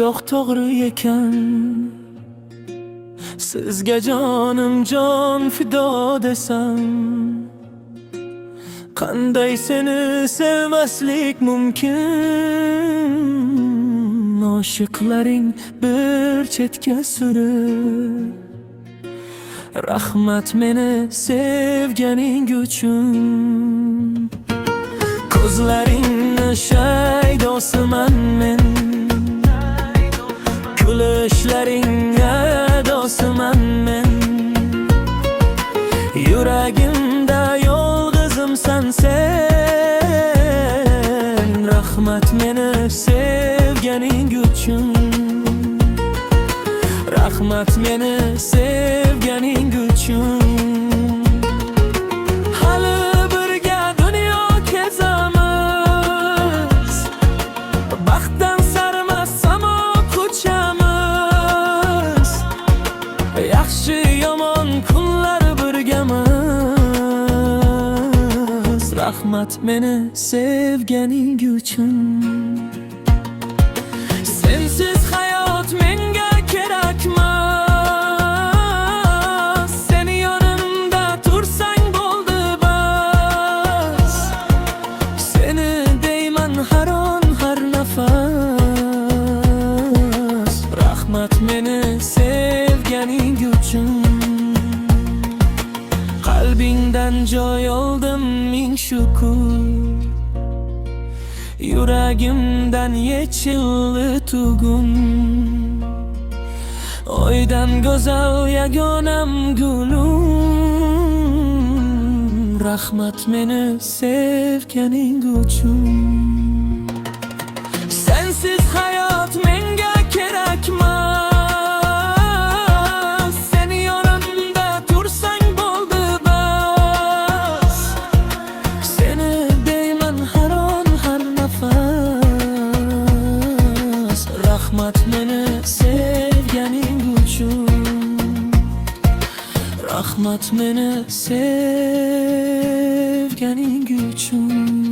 yo'q to'g'ri ekan. Sizga jonim jon fido desam, qanday seni sevmaslik mumkin? Oshiqlaring bir chetga surib, rahmat meni sevganing uchun. Ko'zlaringni shaydosiman men, kulishlaringga dosiman men. Yuragimda yolg'izimsan sen, rahmat meni sevganing uchun. Rahmat meni sevganing uchun. Hali birga dunyo kezamiz, baxtdan sarmas samo ko'chamiz. Yaxshi yomon kunlar birgamiz. Rahmat meni sevganing uchun. Sensiz hayot menga kerakmas. Seni yonimda tursang bo'ldi bas. Seni deyman har on har nafas. Rahmat meni sevganing uchun. Qalbingdan joy oldim ming shukr, yuragimdan yechildi tugun. Oydan go'zal yagonam gulum. Rahmat meni sevganing uchun. Sensiz hayot menga kerakmas. Seni yonimda tursang bo'ldi bas. Seni deyman har on har nafas. Rahmat meni sevganing uchun. Rahmat meni sevganing uchun.